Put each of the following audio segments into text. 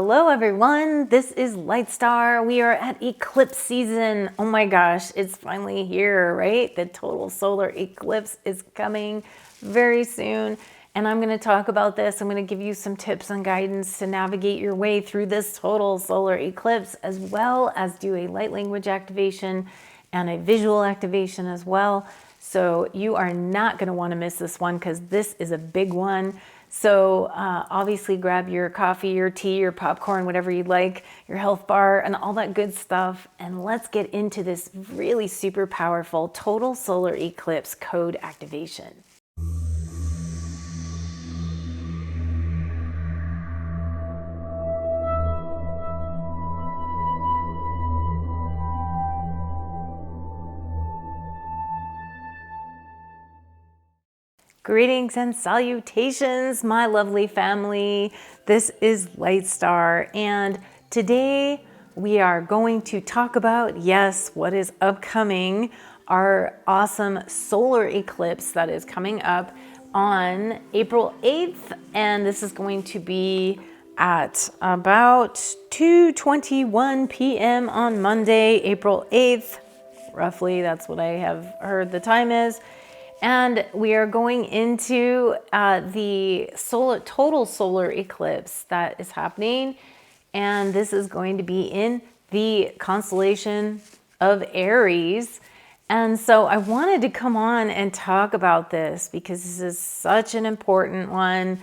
Hello everyone, this is LIGHTSTAR. We are at eclipse season. Oh my gosh, it's finally here, right? The total solar eclipse is coming very soon. And I'm going to talk about this. I'm going to give you some tips and guidance to navigate your way through this total solar eclipse, as well as do a light language activation and a visual activation as well. So you are not going to want to miss this one because this is a big one. So obviously grab your coffee, your tea, your popcorn, whatever you like, your health bar and all that good stuff. And let's get into this really super powerful total solar eclipse code activation. Greetings and salutations, my lovely family. This is LIGHTSTAR, and today we are going to talk about, yes, what is upcoming, our awesome solar eclipse that is coming up on April 8th, and this is going to be at about 2:21 p.m. on Monday, April 8th. Roughly, that's what I have heard the time is. And we are going into the total solar eclipse that is happening. And this is going to be in the constellation of Aries. And so I wanted to come on and talk about this because this is such an important one,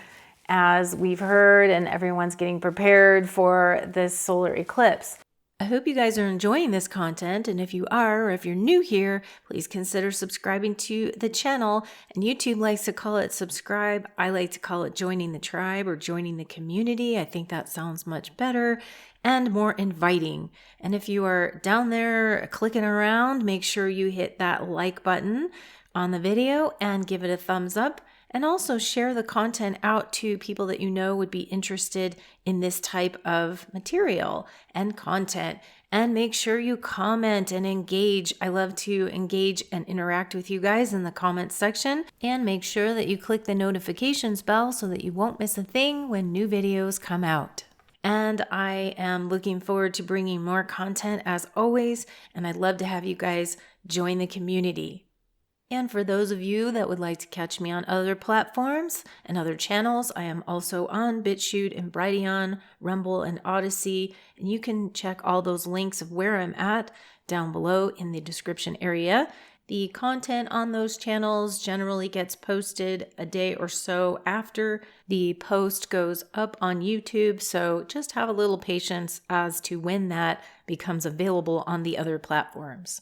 as we've heard, and everyone's getting prepared for this solar eclipse. I hope you guys are enjoying this content, and if you are, or if you're new here, please consider subscribing to the channel. And YouTube likes to call it subscribe. I like to call it joining the tribe or joining the community. I think that sounds much better and more inviting. And if you are down there clicking around, make sure you hit that like button on the video and give it a thumbs up. And also share the content out to people that you know would be interested in this type of material and content. And make sure you comment and engage. I love to engage and interact with you guys in the comments section. And make sure that you click the notifications bell so that you won't miss a thing when new videos come out. And I am looking forward to bringing more content as always. And I'd love to have you guys join the community. And for those of you that would like to catch me on other platforms and other channels, I am also on BitChute and Brighteon, Rumble, and Odyssey. And you can check all those links of where I'm at down below in the description area. The content on those channels generally gets posted a day or so after the post goes up on YouTube. So just have a little patience as to when that becomes available on the other platforms.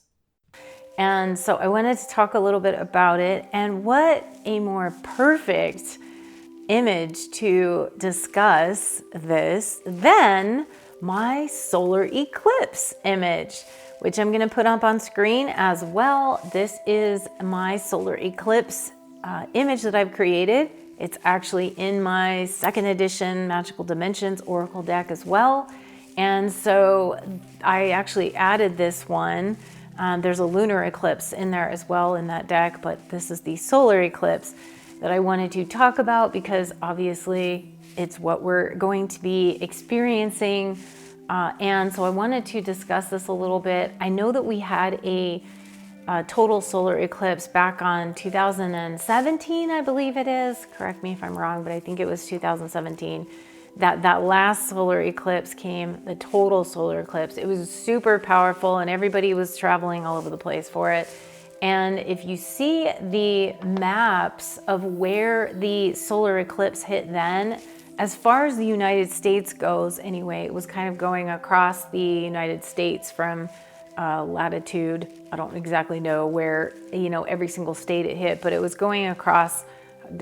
And so I wanted to talk a little bit about it, and what a more perfect image to discuss this than my solar eclipse image, which I'm going to put up on screen as well. This is my solar eclipse image that I've created. It's actually in my 2nd edition Magical Dimensions Oracle deck as well. And so I actually added this one. There's a lunar eclipse in there as well in that deck, but this is the solar eclipse that I wanted to talk about because obviously it's what we're going to be experiencing. And so I wanted to discuss this a little bit. I know that we had a total solar eclipse back on 2017, I believe it is. Correct me if I'm wrong, but I think it was 2017. That last solar eclipse came, the total solar eclipse. It was super powerful and everybody was traveling all over the place for it. And if you see the maps of where the solar eclipse hit then, as far as the United States goes anyway, it was kind of going across the United States from latitude. I don't exactly know where, every single state it hit, but it was going across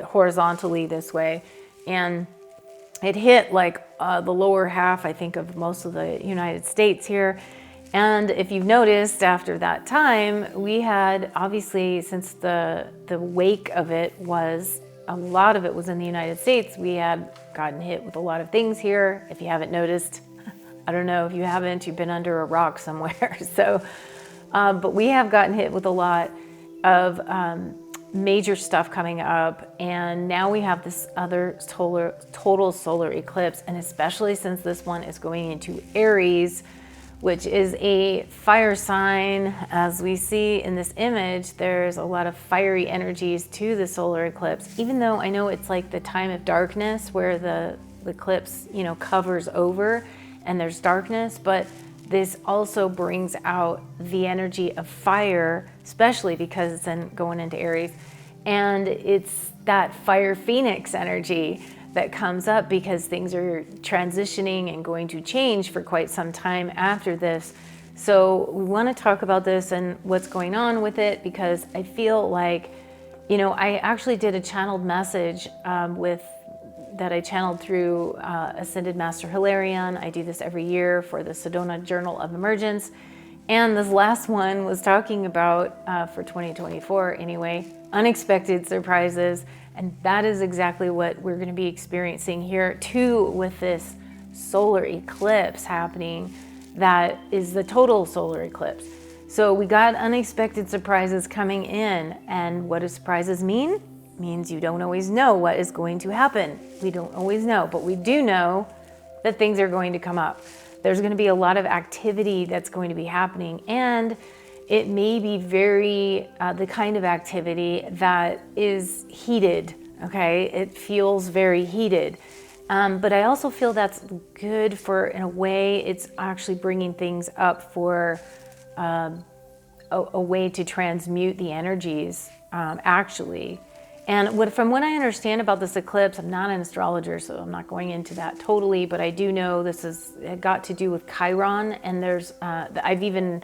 horizontally this way. And it hit like the lower half, I think, of most of the United States here. And if you've noticed, after that time, we had, obviously, since the wake of it was, a lot of it was in the United States, we had gotten hit with a lot of things here. If you haven't noticed, I don't know, if you haven't, you've been under a rock somewhere. So, but we have gotten hit with a lot of major stuff coming up, and now we have this other total solar eclipse, and especially since this one is going into Aries, which is a fire sign. As we see in this image, there's a lot of fiery energies to the solar eclipse, even though I know it's like the time of darkness where the eclipse, you know, covers over and there's darkness, but this also brings out the energy of fire, especially because it's then going into Aries. And it's that fire phoenix energy that comes up because things are transitioning and going to change for quite some time after this. So we want to talk about this and what's going on with it, because I feel like, you know, I actually did a channeled message that I channeled through Ascended Master Hilarion. I do this every year for the Sedona Journal of Emergence. And this last one was talking about, for 2024 anyway, unexpected surprises. And that is exactly what we're going to be experiencing here too with this solar eclipse happening. That is the total solar eclipse. So we got unexpected surprises coming in. And what do surprises mean? Means you don't always know what is going to happen. We don't always know, but we do know that things are going to come up. There's going to be a lot of activity that's going to be happening, and it may be very the kind of activity that is heated. Okay, it feels very heated, but I also feel that's good for, in a way, it's actually bringing things up for a way to transmute the energies, actually. And from what I understand about this eclipse, I'm not an astrologer, so I'm not going into that totally, but I do know this is got to do with Chiron, and there's I've even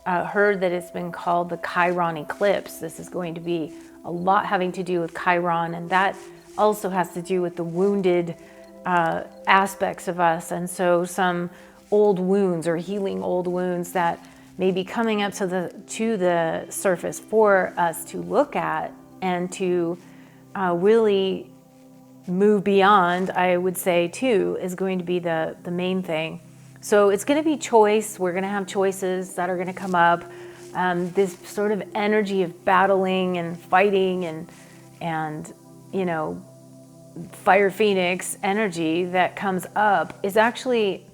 heard that it's been called the Chiron eclipse. This is going to be a lot having to do with Chiron, and that also has to do with the wounded aspects of us, and so some old wounds or healing old wounds that may be coming up to the surface for us to look at and to really move beyond, I would say too, is going to be the main thing. So it's going to be choice. We're going to have choices that are going to come up. This sort of energy of battling and fighting and you know, fire phoenix energy that comes up is actually,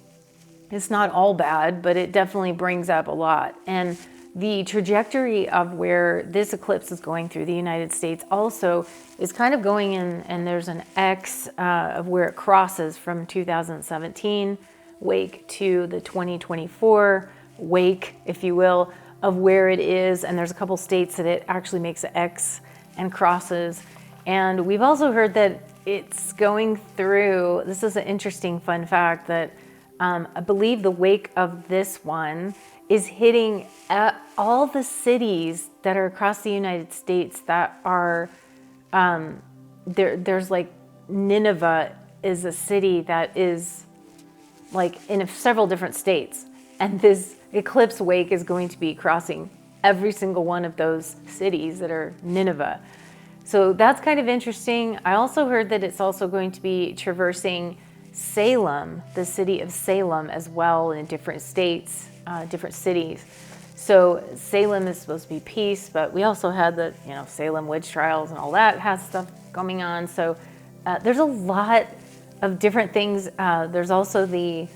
it's not all bad, but it definitely brings up a lot. And the trajectory of where this eclipse is going through the United States also is kind of going in, and there's an X of where it crosses from 2017 wake to the 2024 wake, if you will, of where it is. And there's a couple states that it actually makes an X and crosses. And we've also heard that it's going through, this is an interesting fun fact, that I believe the wake of this one is hitting all the cities that are across the United States that are, there's like Nineveh is a city that is like in several different states. And this eclipse wake is going to be crossing every single one of those cities that are Nineveh. So that's kind of interesting. I also heard that it's also going to be traversing Salem, the city of Salem as well, in different states, different cities. So Salem is supposed to be peace, but we also had the, you know, Salem witch trials and all that has stuff going on. So there's a lot of different things. There's also the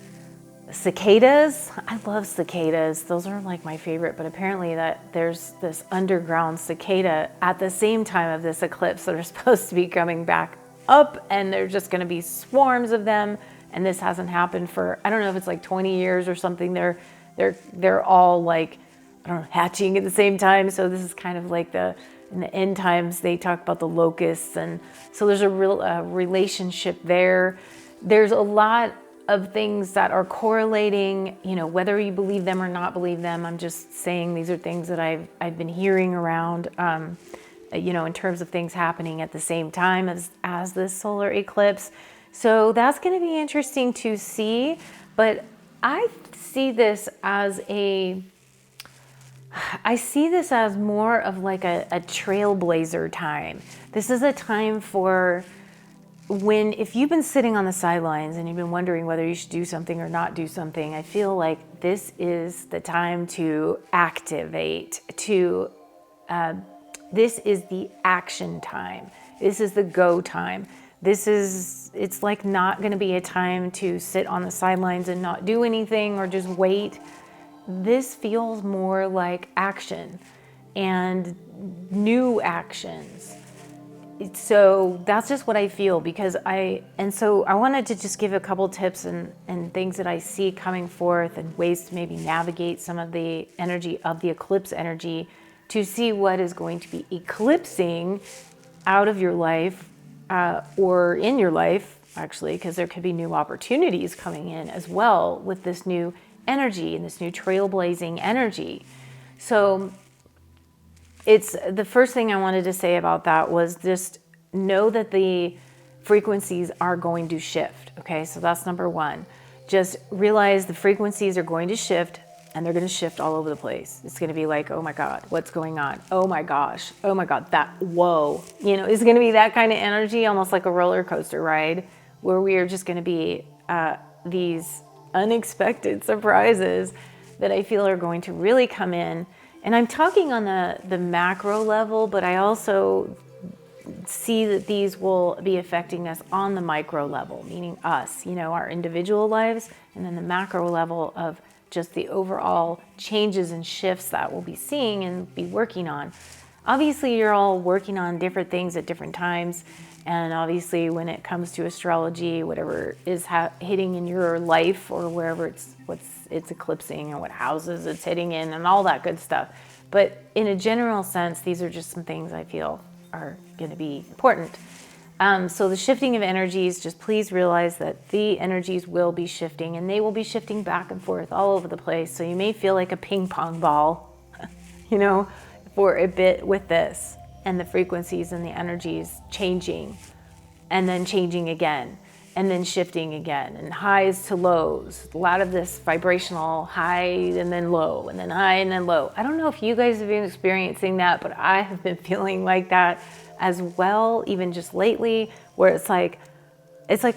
cicadas. I love cicadas. Those are like my favorite, but apparently that there's this underground cicada at the same time of this eclipse that are supposed to be coming back up, and there's just going to be swarms of them. And this hasn't happened for, I don't know if it's like 20 years or something. They're all like, I don't know, hatching at the same time. So this is kind of like in the end times, they talk about the locusts. And so there's a real relationship there. There's a lot of things that are correlating, you know, whether you believe them or not believe them. I'm just saying these are things that I've been hearing around, you know, in terms of things happening at the same time as this solar eclipse. So that's going to be interesting to see. But I see this as more of like a trailblazer time. This is a time for if you've been sitting on the sidelines and you've been wondering whether you should do something or not do something, I feel like this is the time to activate, to This is the action time. This is the go time. It's like not going to be a time to sit on the sidelines and not do anything or just wait. This feels more like action and new actions. So that's just what I feel, so I wanted to just give a couple tips and things that I see coming forth and ways to maybe navigate some of the energy of the eclipse energy to see what is going to be eclipsing out of your life or in your life, actually, because there could be new opportunities coming in as well with this new energy and this new trailblazing energy. So it's the first thing I wanted to say about that was just know that the frequencies are going to shift. Okay, so that's number one. Just realize the frequencies are going to shift, and they're going to shift all over the place. It's going to be like, oh my God, what's going on? Oh my gosh, oh my God, whoa. It's going to be that kind of energy, almost like a roller coaster ride, where we are just going to be these unexpected surprises that I feel are going to really come in. And I'm talking on the macro level, but I also see that these will be affecting us on the micro level, meaning us, our individual lives, and then the macro level of just the overall changes and shifts that we'll be seeing and be working on. Obviously, you're all working on different things at different times. And obviously, when it comes to astrology, whatever is hitting in your life or wherever it's eclipsing and what houses it's hitting in and all that good stuff. But in a general sense, these are just some things I feel are going to be important. So the shifting of energies, just please realize that the energies will be shifting, and they will be shifting back and forth all over the place. So you may feel like a ping pong ball, for a bit with this, and the frequencies and the energies changing, and then changing again, and then shifting again, and highs to lows. A lot of this vibrational high and then low, and then high and then low. I don't know if you guys have been experiencing that, but I have been feeling like that as well, even just lately, where it's like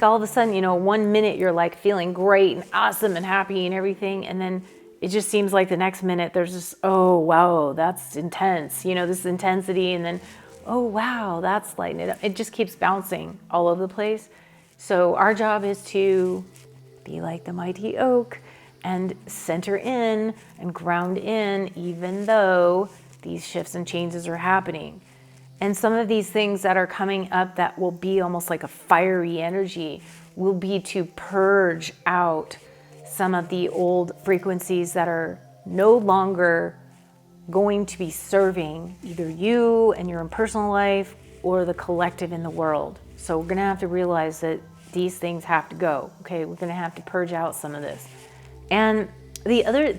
all of a sudden, 1 minute you're like feeling great and awesome and happy and everything, and then it just seems like the next minute there's this, oh wow, that's intense, this intensity, and then, oh wow, that's lighting it up. It just keeps bouncing all over the place. So our job is to be like the mighty oak and center in and ground in, even though these shifts and changes are happening. And some of these things that are coming up that will be almost like a fiery energy will be to purge out some of the old frequencies that are no longer going to be serving either you and your own personal life or the collective in the world. So we're going to have to realize that these things have to go. Okay, we're going to have to purge out some of this. And the other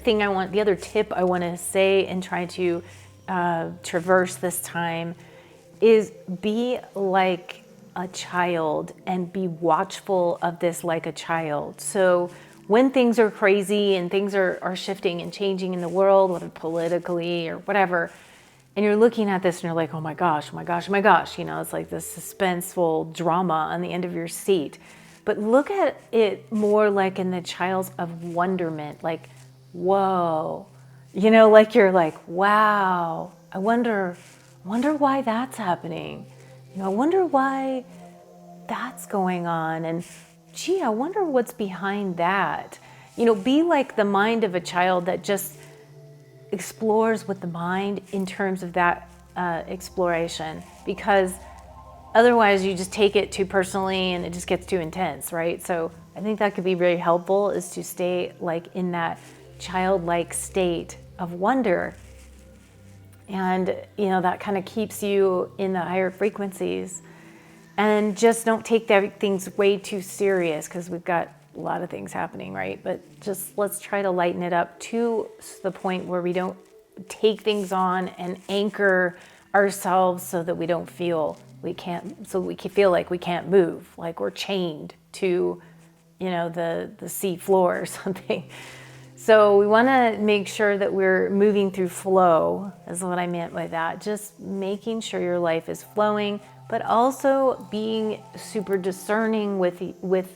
tip I want to say and try to traverse this time is be like a child and be watchful of this like a child. So when things are crazy and things are shifting and changing in the world, whether politically or whatever, and you're looking at this and you're like, oh my gosh, oh my gosh, oh my gosh, it's like this suspenseful drama on the end of your seat. But look at it more like in the child's of wonderment, like, whoa, like you're like, wow, I wonder why that's happening. I wonder why that's going on. And gee, I wonder what's behind that. Be like the mind of a child that just explores with the mind in terms of that exploration, because otherwise you just take it too personally and it just gets too intense, right? So I think that could be very helpful, is to stay like in that childlike state of wonder. And, that kind of keeps you in the higher frequencies. And just don't take things way too serious, because we've got a lot of things happening, right? But just let's try to lighten it up to the point where we don't take things on and anchor ourselves so that we don't feel we can feel like we can't move, like we're chained to, the sea floor or something. So we want to make sure that we're moving through flow, is what I meant by that. Just making sure your life is flowing, but also being super discerning with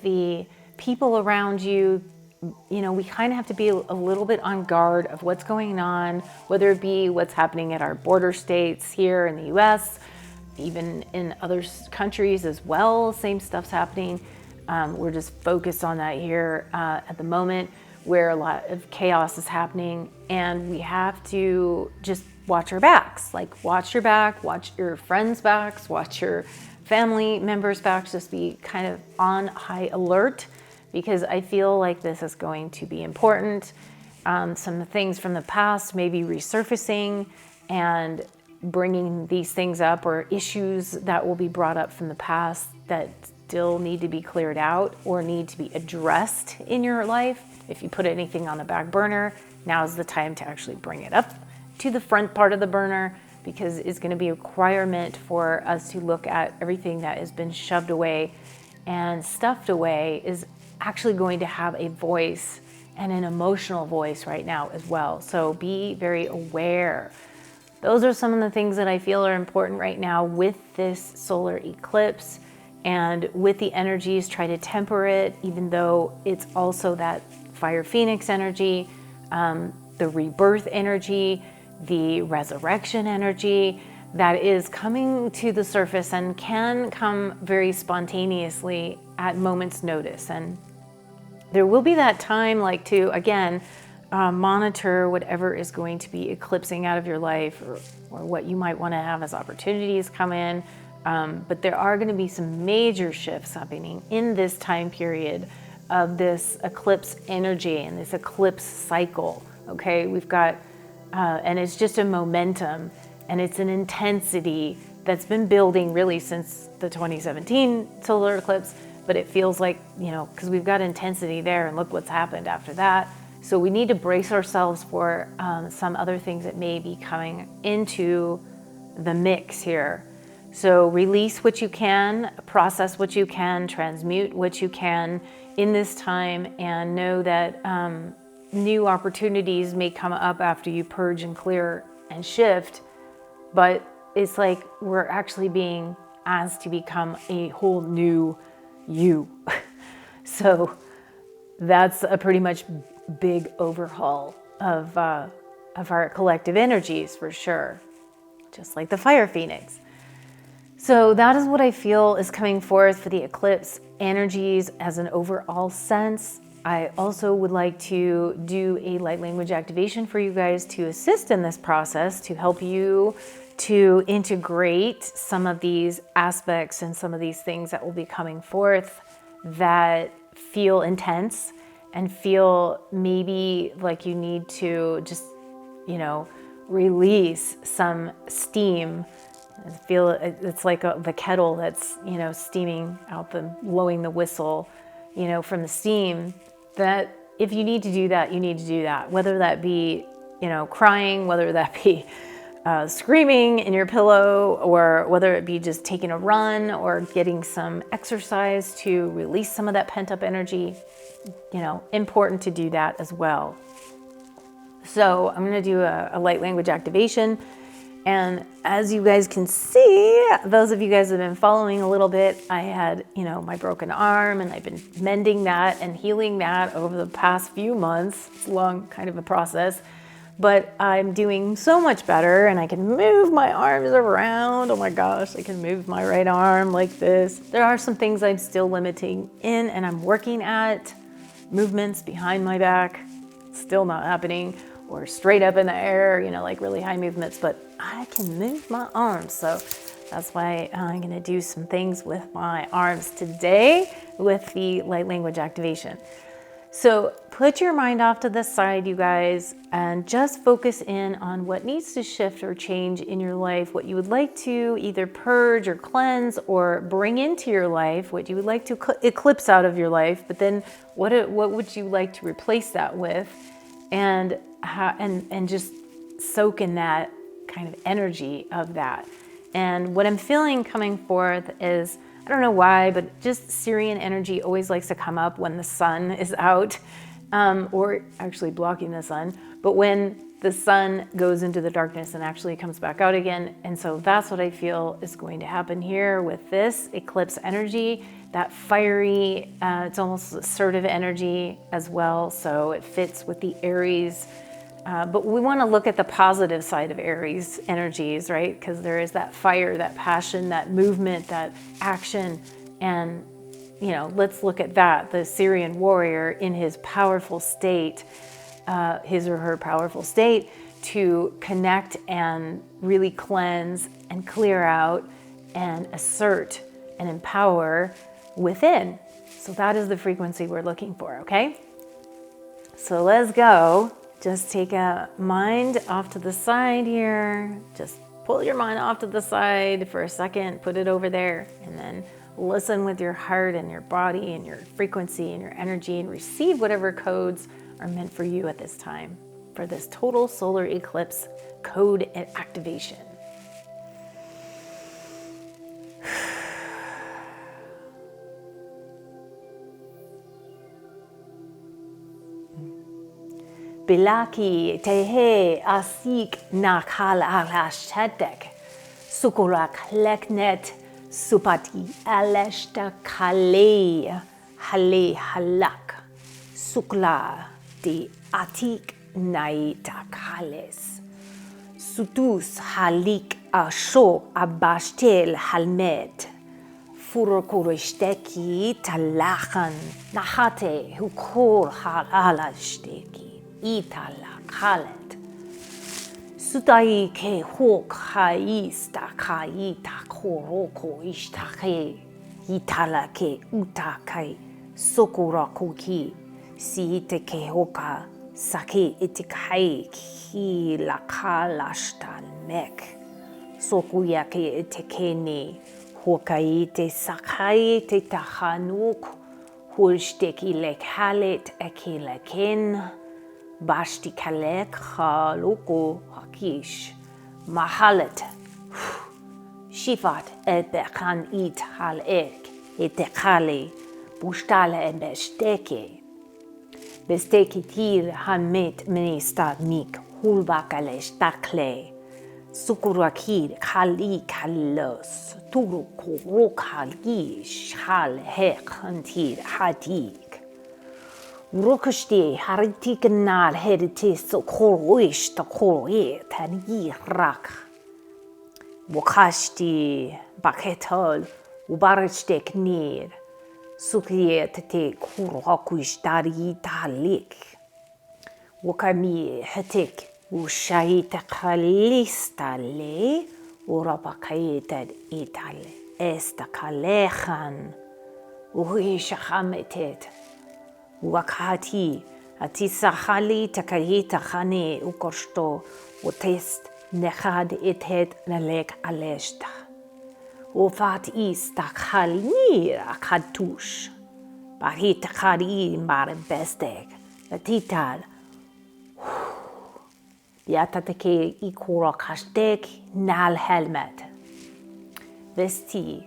the people around you we kind of have to be a little bit on guard of what's going on, whether it be what's happening at our border states here in the US, even in other countries as well, same stuff's happening. We're just focused on that here at the moment, where a lot of chaos is happening, and we have to just watch our backs. Like, watch your back, watch your friends' backs, watch your family members' backs, just be kind of on high alert, because I feel like this is going to be important. Some things from the past may be resurfacing and bringing these things up, or issues that will be brought up from the past that still need to be cleared out or need to be addressed in your life. If you put anything on the back burner, now's the time to actually bring it up to the front part of the burner, because it's going to be a requirement for us to look at everything that has been shoved away and stuffed away is actually going to have a voice, and an emotional voice right now as well. So be very aware. Those are some of the things that I feel are important right now with this solar eclipse, and with the energies, try to temper it, even though it's also that fire phoenix energy, the rebirth energy, the resurrection energy that is coming to the surface and can come very spontaneously at moment's notice. And there will be that time, like, to, again, monitor whatever is going to be eclipsing out of your life, or what you might want to have as opportunities come in. But there are going to be some major shifts happening in this time period of this eclipse energy and this eclipse cycle. Okay, we've got, and it's just a momentum, and it's an intensity that's been building really since the 2017 solar eclipse. But it feels like, because we've got intensity there, and look what's happened after that. So we need to brace ourselves for some other things that may be coming into the mix here. So release what you can, process what you can, transmute what you can in this time, and know that new opportunities may come up after you purge and clear and shift. But it's like we're actually being asked to become a whole new you. So that's a pretty much big overhaul of our collective energies, for sure, just like the fire phoenix. So that is what I feel is coming forth for the eclipse energies as an overall sense. I also would like to do a light language activation for you guys to assist in this process, to help you to integrate some of these aspects and some of these things that will be coming forth that feel intense and feel maybe like you need to just, release some steam. I feel it's like the kettle that's, steaming out, blowing the whistle, from the steam. That if you need to do that, you need to do that. Whether that be, crying, whether that be screaming in your pillow, or whether it be just taking a run or getting some exercise to release some of that pent-up energy, important to do that as well. So I'm going to do a light language activation. And as you guys can see, those of you guys that have been following a little bit, I had, my broken arm, and I've been mending that and healing that over the past few months. It's a long kind of a process, but I'm doing so much better, and I can move my arms around. Oh my gosh, I can move my right arm like this. There are some things I'm still limiting in, and I'm working at movements behind my back. Still not happening, or straight up in the air, like really high movements, but I can move my arms. So that's why I'm going to do some things with my arms today with the light language activation. So put your mind off to the side, you guys, and just focus in on what needs to shift or change in your life, what you would like to either purge or cleanse or bring into your life, what you would like to eclipse out of your life, but then what would you like to replace that with, and just soak in that kind of energy of that. And what I'm feeling coming forth is, I don't know why, but just Sirian energy always likes to come up when the sun is out, or actually blocking the sun. But when the sun goes into the darkness and actually comes back out again. And so that's what I feel is going to happen here with this eclipse energy, that fiery, it's almost assertive energy as well. So it fits with the Aries. But we want to look at the positive side of Aries energies, right? Because there is that fire, that passion, that movement, that action. And, you know, let's look at that. The Sirian warrior in his powerful state, his or her powerful state, to connect and really cleanse and clear out and assert and empower within. So that is the frequency we're looking for, okay? So let's go. Just take a mind off to the side here. Just pull your mind off to the side for a second, put it over there, and then listen with your heart and your body and your frequency and your energy, and receive whatever codes are meant for you at this time for this total solar eclipse code and activation. Bilaki tehe asik nakal alashatek sukurak leknet supati aleshta kale hale halak sukla de atik naita kales sutus halik asho abashtel halmet furokurishteki talachan nahate hukor halashteki itala kalet sutai ke hok haista kaita koroko ishtake itala ke utakai sokurako ki siite ke hoka sake itikai ki la kalashtan mek sokuya ke itekene hokai te sakai te tahanuk hulshteki lek halet ekelaken Bashti kalek haloko hakish mahalet shifat ebekhan it halek etekale bushtale ebesteke besteke tir hanmet ministad mik hulbakalesh takle sukurakir kali kalos turukuro kalgish hal hek hantir hatik Rukashti haritikanal heritis koroish to koroe tani rak. Wakashti baketol ubarishtek nir. Sukiet te kurokuish dari talik. Wakami hetik ushaita kalista le urabakaeted ital esta kalechan. Uhishahametet. Wakati atisahali takahita khane ukorsto utest nechad etet nalek aleshta ufat istak halnir akatush bahit khari mar bestek latital yatateke ikura kastek nal helmet vesti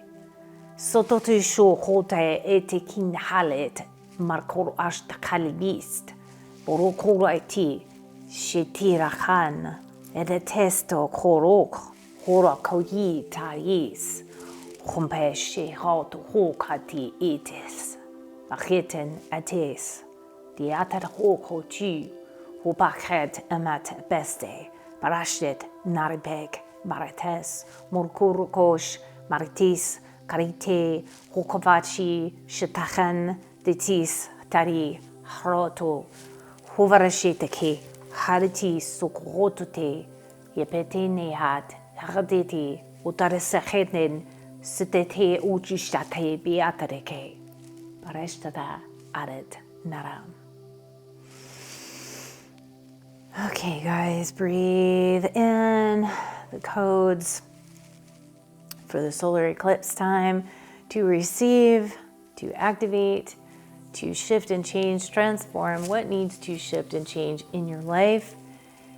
sototisho khote etekin halet Markor ashta kalibist, Borokuraiti, Shetira Khan, Edetesto Korok, Horakoyi Taris, Humpeshe Hot Hokati Etis, Acheten Ates, Diatat Hokoji, Hubakhet Amat Beste, Barashet Naribek, Barates, Murkurukosh, Maritis, Karite, Hukovachi, Shetachan, Detis tari haroto huvarashiteke hariti sukrotote yepete nehat hardeti utaresacheten sitete uchishtate beatareke pareshtada adet naram. Okay guys, breathe in the codes for the solar eclipse time to receive, to activate, to shift and change, transform what needs to shift and change in your life,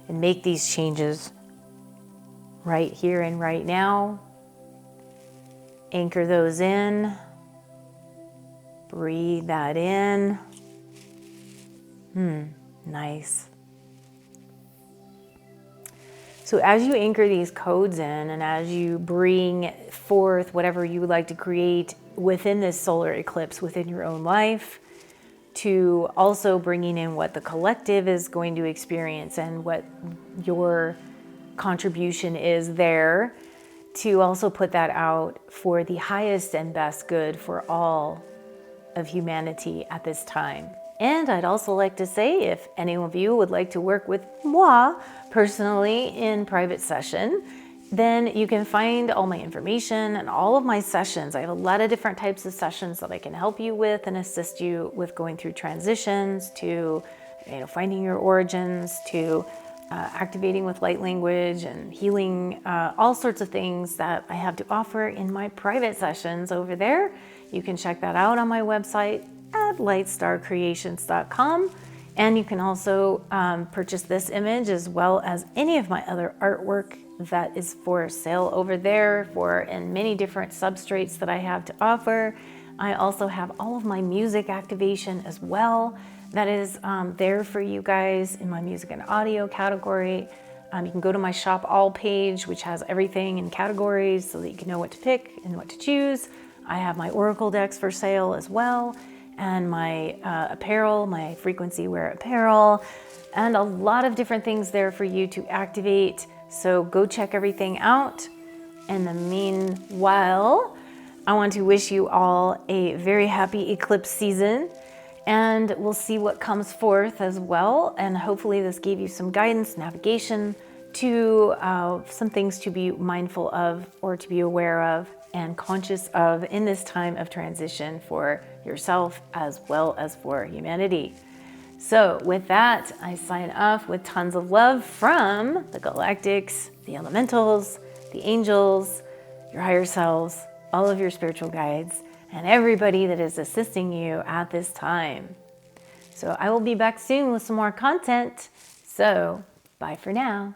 and make these changes right here and right now. Anchor those in. Breathe that in. Nice. So as you anchor these codes in and as you bring forth whatever you would like to create within this solar eclipse within your own life, to also bringing in what the collective is going to experience and what your contribution is there, to also put that out for the highest and best good for all of humanity at this time. And I'd also like to say, if any of you would like to work with moi personally in private session, then you can find all my information and all of my sessions. I have a lot of different types of sessions that I can help you with and assist you with going through transitions, to finding your origins, to activating with light language and healing, all sorts of things that I have to offer in my private sessions over there. You can check that out on my website at LIGHTSTARCreations.com. And you can also purchase this image as well as any of my other artwork that is for sale over there and many different substrates that I have to offer. I also have all of my music activation as well. That is there for you guys in my music and audio category. You can go to my shop all page, which has everything in categories so that you can know what to pick and what to choose. I have my oracle decks for sale as well, and my apparel, my frequency wear apparel, and a lot of different things there for you to activate. So go check everything out. In the meanwhile, I want to wish you all a very happy eclipse season, and we'll see what comes forth as well. And hopefully this gave you some guidance, navigation to some things to be mindful of or to be aware of and conscious of in this time of transition for yourself as well as for humanity. So with that, I sign off with tons of love from the galactics, the elementals, the angels, your higher selves, all of your spiritual guides, and everybody that is assisting you at this time. So I will be back soon with some more content. So bye for now.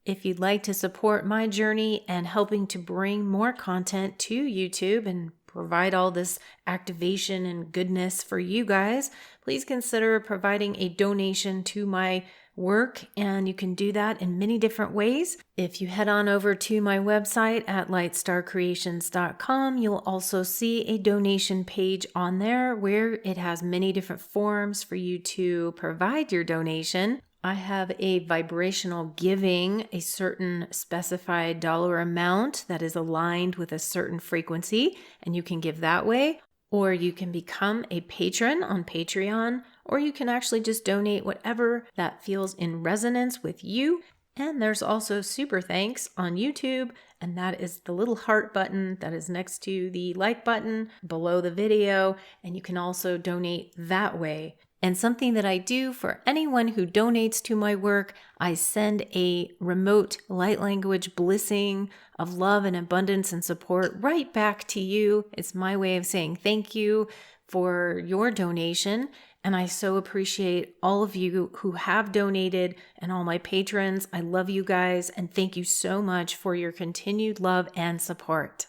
If you'd like to support my journey and helping to bring more content to YouTube and provide all this activation and goodness for you guys, please consider providing a donation to my work, and you can do that in many different ways. If you head on over to my website at LIGHTSTARCreations.com, you'll also see a donation page on there where it has many different forms for you to provide your donation. I have a vibrational giving, a certain specified dollar amount that is aligned with a certain frequency, and you can give that way. Or you can become a patron on Patreon, or you can actually just donate whatever that feels in resonance with you. And there's also super thanks on YouTube, and that is the little heart button that is next to the like button below the video, and you can also donate that way. And something that I do for anyone who donates to my work, I send a remote light language blessing of love and abundance and support right back to you. It's my way of saying thank you for your donation. And I so appreciate all of you who have donated and all my patrons. I love you guys, and thank you so much for your continued love and support.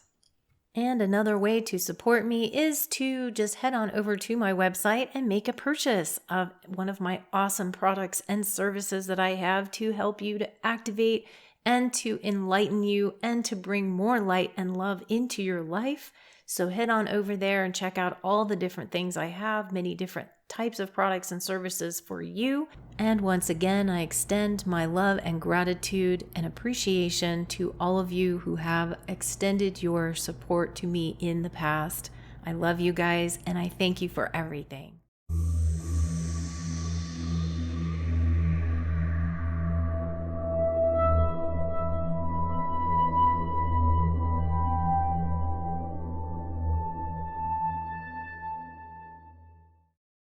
And another way to support me is to just head on over to my website and make a purchase of one of my awesome products and services that I have to help you to activate and to enlighten you and to bring more light and love into your life. So head on over there and check out all the different things I have, many different types of products and services for you. And once again, I extend my love and gratitude and appreciation to all of you who have extended your support to me in the past. I love you guys, and I thank you for everything.